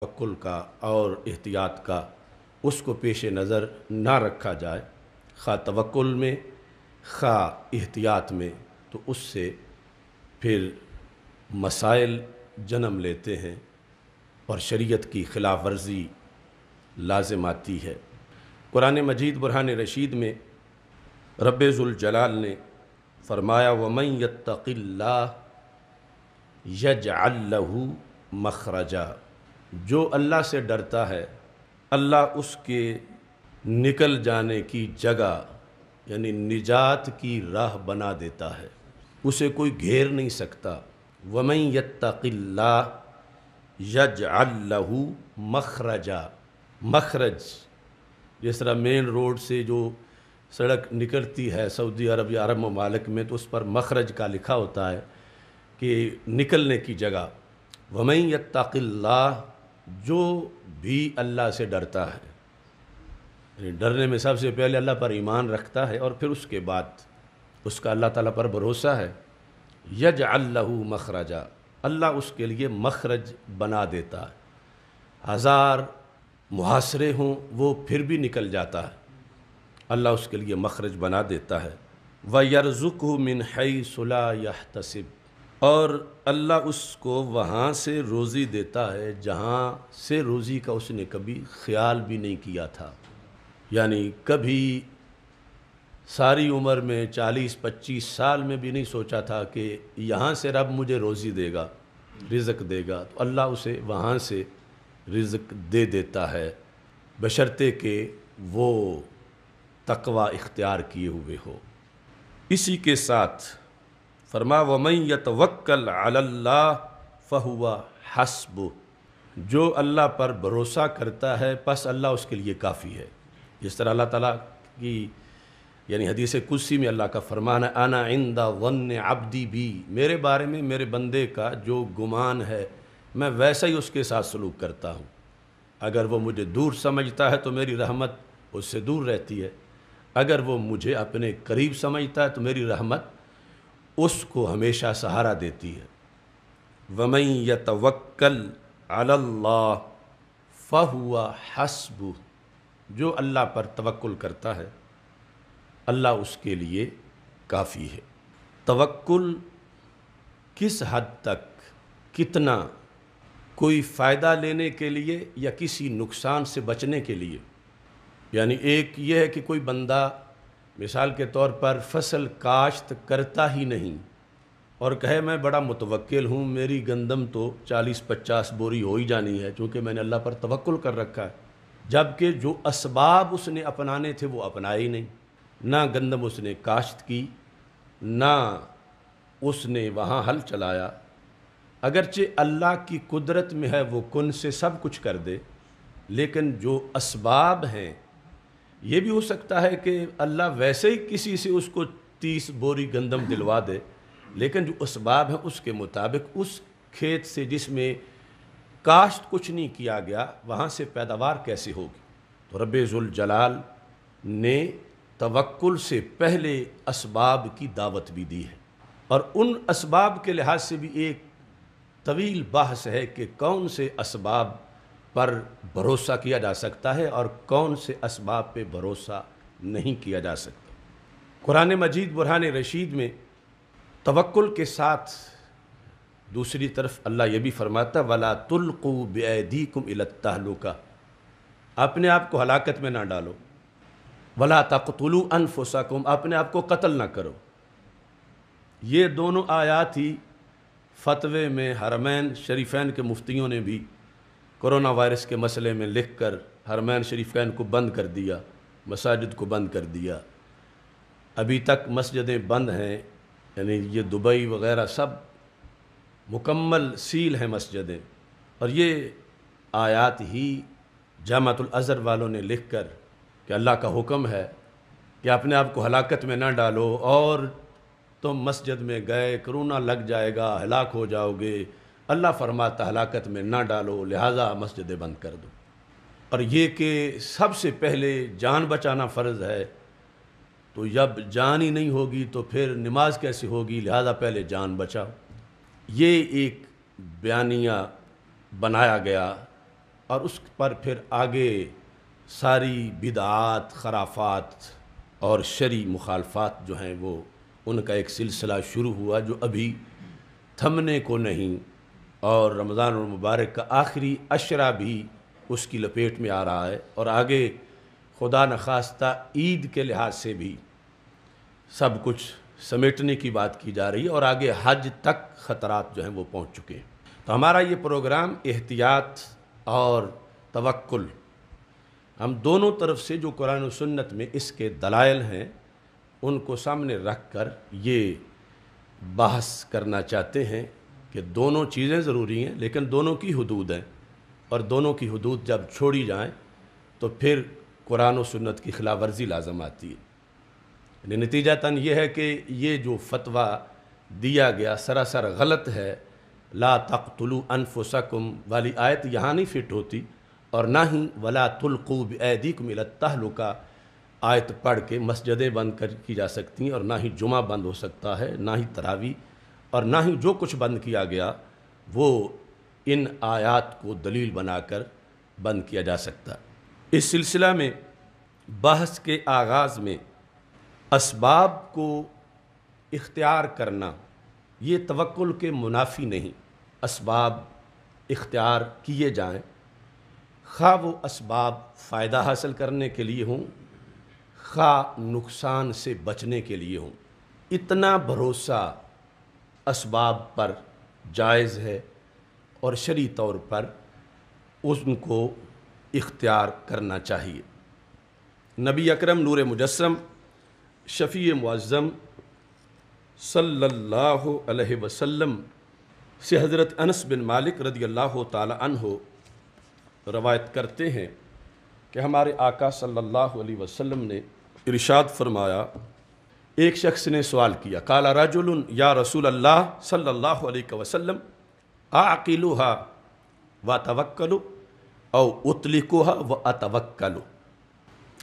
توکل کا اور احتیاط کا اس کو پیش نظر نہ رکھا جائے، خواہ توکل میں خواہ احتیاط میں، تو اس سے پھر مسائل جنم لیتے ہیں اور شریعت کی خلاف ورزی لازم آتی ہے۔ قرآن مجید برہان رشید میں رب ذوالجلال نے فرمایا وَمَن يَتَّقِ اللَّهَ يَجْعَل لَّهُ مَخْرَجًا، جو اللہ سے ڈرتا ہے اللہ اس کے نکل جانے کی جگہ یعنی نجات کی راہ بنا دیتا ہے، اسے کوئی گھیر نہیں سکتا۔ وَمَن يَتَّقِ اللَّهَ يَجْعَل لَّهُ مَخْرَجًا، مخرج جس طرح مین روڈ سے جو سڑک نکلتی ہے سعودی عرب یا عرب ممالک میں تو اس پر مخرج کا لکھا ہوتا ہے کہ نکلنے کی جگہ۔ وَمَن يَتَّقِ اللَّهَ، جو بھی اللہ سے ڈرتا ہے، یعنی ڈرنے میں سب سے پہلے اللہ پر ایمان رکھتا ہے اور پھر اس کے بعد اس کا اللہ تعالیٰ پر بھروسہ ہے، یجعل لہ مخرجا، اللہ اس کے لیے مخرج بنا دیتا ہے، ہزار محاصرے ہوں وہ پھر بھی نکل جاتا ہے، اللہ اس کے لیے مخرج بنا دیتا ہے۔ وَيَرْزُقْهُ مِنْ حَيْثُ لَا يَحْتَسِبُ، اور اللہ اس کو وہاں سے روزی دیتا ہے جہاں سے روزی کا اس نے کبھی خیال بھی نہیں کیا تھا، یعنی کبھی ساری عمر میں 40-25 سال میں بھی نہیں سوچا تھا کہ یہاں سے رب مجھے روزی دے گا، رزق دے گا، تو اللہ اسے وہاں سے رزق دے دیتا ہے بشرطے کہ وہ تقوی اختیار کیے ہوئے ہو۔ اسی کے ساتھ فرما وَمَن يَتَوَکَّلْ عَلَى اللَّهِ فَهُوَ حَسْبُهُ، جو اللہ پر بھروسہ کرتا ہے پس اللہ اس کے لیے کافی ہے۔ جس طرح اللہ تعالیٰ کی یعنی حدیث قدسی میں اللہ کا فرمان ہے انا عند ظن عبدی بی، میرے بارے میں میرے بندے کا جو گمان ہے میں ویسا ہی اس کے ساتھ سلوک کرتا ہوں، اگر وہ مجھے دور سمجھتا ہے تو میری رحمت اس سے دور رہتی ہے، اگر وہ مجھے اپنے قریب سمجھتا ہے تو میری رحمت اس کو ہمیشہ سہارا دیتی ہے۔ وَمَن يَتَوَکَّلْ عَلَى اللَّهِ فَهُوَ حَسْبُهُ، جو اللہ پر توکل کرتا ہے اللہ اس کے لیے کافی ہے۔ توکل کس حد تک، کتنا، کوئی فائدہ لینے کے لیے یا کسی نقصان سے بچنے کے لیے، یعنی ایک یہ ہے کہ کوئی بندہ مثال کے طور پر فصل کاشت کرتا ہی نہیں اور کہے میں بڑا متوکل ہوں، میری گندم تو 40-50 بوری ہو ہی جانی ہے چونکہ میں نے اللہ پر توکل کر رکھا ہے، جبکہ جو اسباب اس نے اپنانے تھے وہ اپنائے ہی نہیں، نہ گندم اس نے کاشت کی، نہ اس نے وہاں ہل چلایا، اگرچہ اللہ کی قدرت میں ہے وہ کن سے سب کچھ کر دے، لیکن جو اسباب ہیں یہ بھی ہو سکتا ہے کہ اللہ ویسے ہی کسی سے اس کو 30 بوری گندم دلوا دے، لیکن جو اسباب ہیں اس کے مطابق اس کھیت سے جس میں کاشت کچھ نہیں کیا گیا وہاں سے پیداوار کیسے ہوگی؟ تو رب ذوالجلال نے توکل سے پہلے اسباب کی دعوت بھی دی ہے، اور ان اسباب کے لحاظ سے بھی ایک طویل بحث ہے کہ کون سے اسباب پر بھروسہ کیا جا سکتا ہے اور کون سے اسباب پہ بھروسہ نہیں کیا جا سکتا۔ قرآن مجید برہان رشید میں توکل کے ساتھ دوسری طرف اللہ یہ بھی فرماتا وَلَا تُلْقُوا بِأَيْدِيكُمْ إِلَى التَّهْلُكَةِ، اپنے آپ کو ہلاکت میں نہ ڈالو، وَلَا تَقْتُلُوا أَنفُسَكُمْ، اپنے آپ کو قتل نہ کرو۔ یہ دونوں آیات ہی فتوے میں حرمین شریفین کے مفتیوں نے بھی کرونا وائرس کے مسئلے میں لکھ کر حرمین شریفین کو بند کر دیا، مساجد کو بند کر دیا، ابھی تک مسجدیں بند ہیں، یعنی یہ دبئی وغیرہ سب مکمل سیل ہیں مسجدیں، اور یہ آیات ہی جامعۃ الازہر والوں نے لکھ کر کہ اللہ کا حکم ہے کہ اپنے آپ کو ہلاکت میں نہ ڈالو، اور تم مسجد میں گئے کرونا لگ جائے گا ہلاک ہو جاؤ گے، اللہ فرماتا ہلاکت میں نہ ڈالو لہٰذا مسجدیں بند کر دو۔ اور یہ کہ سب سے پہلے جان بچانا فرض ہے، تو جب جان ہی نہیں ہوگی تو پھر نماز کیسے ہوگی، لہٰذا پہلے جان بچاؤ۔ یہ ایک بیانیہ بنایا گیا اور اس پر پھر آگے ساری بدعات، خرافات اور شرعی مخالفات جو ہیں وہ ان کا ایک سلسلہ شروع ہوا جو ابھی تھمنے کو نہیں، اور رمضان المبارک کا آخری عشرہ بھی اس کی لپیٹ میں آ رہا ہے، اور آگے خدا نخواستہ عید کے لحاظ سے بھی سب کچھ سمیٹنے کی بات کی جا رہی ہے، اور آگے حج تک خطرات جو ہیں وہ پہنچ چکے ہیں۔ تو ہمارا یہ پروگرام احتیاط اور توکل، ہم دونوں طرف سے جو قرآن و سنت میں اس کے دلائل ہیں ان کو سامنے رکھ کر یہ بحث کرنا چاہتے ہیں کہ دونوں چیزیں ضروری ہیں لیکن دونوں کی حدود ہیں، اور دونوں کی حدود جب چھوڑی جائیں تو پھر قرآن و سنت کی خلاف ورزی لازم آتی ہے۔ یعنی نتیجتاً یہ ہے کہ یہ جو فتویٰ دیا گیا سراسر غلط ہے، لا تقتلوا انفسکم والی آیت یہاں نہیں فٹ ہوتی، اور نہ ہی ولا تلقوا بایدیکم الی التہلکہ آیت پڑھ کے مسجدیں بند کی جا سکتی ہیں، اور نہ ہی جمعہ بند ہو سکتا ہے، نہ ہی تراویح، اور نہ ہی جو کچھ بند کیا گیا وہ ان آیات کو دلیل بنا کر بند کیا جا سکتا ہے۔ اس سلسلہ میں بحث کے آغاز میں اسباب کو اختیار کرنا یہ توکل کے منافی نہیں، اسباب اختیار کیے جائیں، خواہ وہ اسباب فائدہ حاصل کرنے کے لیے ہوں، خواہ نقصان سے بچنے کے لیے ہوں، اتنا بھروسہ اسباب پر جائز ہے اور شرعی طور پر ان کو اختیار کرنا چاہیے۔ نبی اکرم نور مجسم شفیع معظم صلی اللہ علیہ وسلم سے حضرت انس بن مالک رضی اللہ تعالی عنہ روایت کرتے ہیں کہ ہمارے آقا صلی اللہ علیہ وسلم نے ارشاد فرمایا، ایک شخص نے سوال کیا، قال رجل یا رسول اللہ صلی اللہ علیہ وسلم اعقلها واتوکل او اطلقها واتوکل۔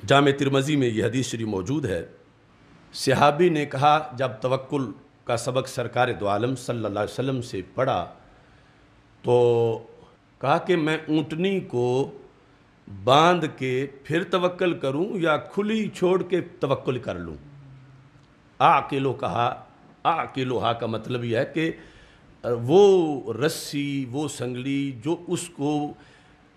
جامع ترمذی میں یہ حدیث شریف موجود ہے۔ صحابی نے کہا جب توکل کا سبق سرکار دو عالم صلی اللہ علیہ وسلم سے پڑھا تو کہا کہ میں اونٹنی کو باندھ کے پھر توکل کروں یا کھلی چھوڑ کے توکل کر لوں۔ اعقلو کہا، اعقلوہا کا مطلب یہ ہے کہ وہ رسی، وہ سنگلی جو اس کو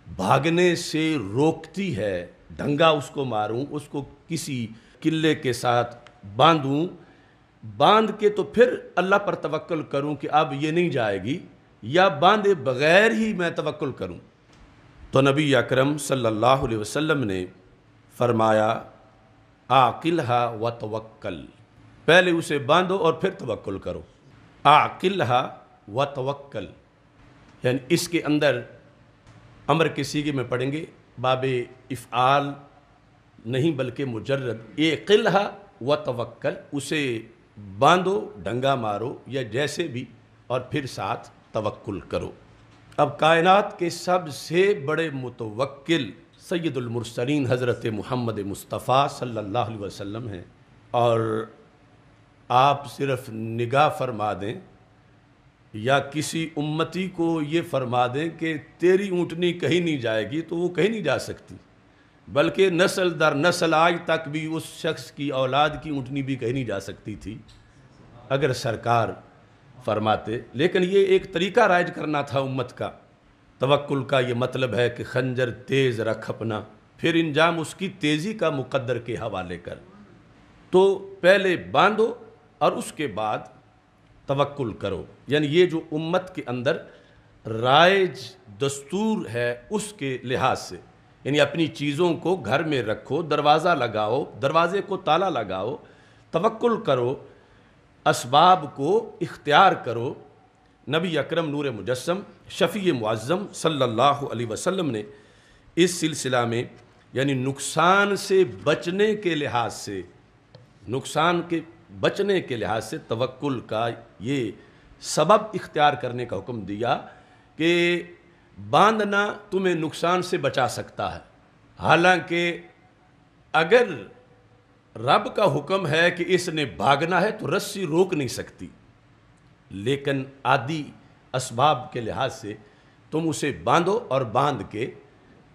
بھاگنے سے روکتی ہے، ڈنگا اس کو ماروں، اس کو کسی قلعے کے ساتھ باندھوں، باندھ کے تو پھر اللہ پر توکل کروں کہ اب یہ نہیں جائے گی، یا باندھے بغیر ہی میں توکل کروں۔ تو نبی اکرم صلی اللہ علیہ وسلم نے فرمایا عاقلھا وتوکل، پہلے اسے باندھو اور پھر توکل کرو۔ عاقلھا وتوکل یعنی اس کے اندر امر کے صیغے میں پڑھیں گے، باب افعال نہیں بلکہ مجرد اعقلھا وتوکل، اسے باندھو، ڈنگا مارو یا جیسے بھی، اور پھر ساتھ توکل کرو۔ اب کائنات کے سب سے بڑے متوکل سید المرسلین حضرت محمد مصطفیٰ صلی اللہ علیہ وسلم ہیں، اور آپ صرف نگاہ فرما دیں یا کسی امتی کو یہ فرما دیں کہ تیری اونٹنی کہیں نہیں جائے گی تو وہ کہیں نہیں جا سکتی، بلکہ نسل در نسل آج تک بھی اس شخص کی اولاد کی اونٹنی بھی کہیں نہیں جا سکتی تھی اگر سرکار فرماتے۔ لیکن یہ ایک طریقہ رائج کرنا تھا امت کا۔ توکل کا یہ مطلب ہے کہ خنجر تیز رکھ اپنا، پھر انجام اس کی تیزی کا مقدر کے حوالے کر۔ تو پہلے باندھو اور اس کے بعد توکل کرو، یعنی یہ جو امت کے اندر رائج دستور ہے اس کے لحاظ سے، یعنی اپنی چیزوں کو گھر میں رکھو، دروازہ لگاؤ، دروازے کو تالا لگاؤ، توکل کرو، اسباب کو اختیار کرو۔ نبی اکرم نور مجسم شفیع معظم صلی اللہ علیہ وسلم نے اس سلسلہ میں یعنی نقصان سے بچنے کے لحاظ سے، نقصان کے بچنے کے لحاظ سے توکل کا یہ سبب اختیار کرنے کا حکم دیا کہ باندھنا تمہیں نقصان سے بچا سکتا ہے، حالانکہ اگر رب کا حکم ہے کہ اس نے بھاگنا ہے تو رسی روک نہیں سکتی، لیکن عادی اسباب کے لحاظ سے تم اسے باندھو اور باندھ کے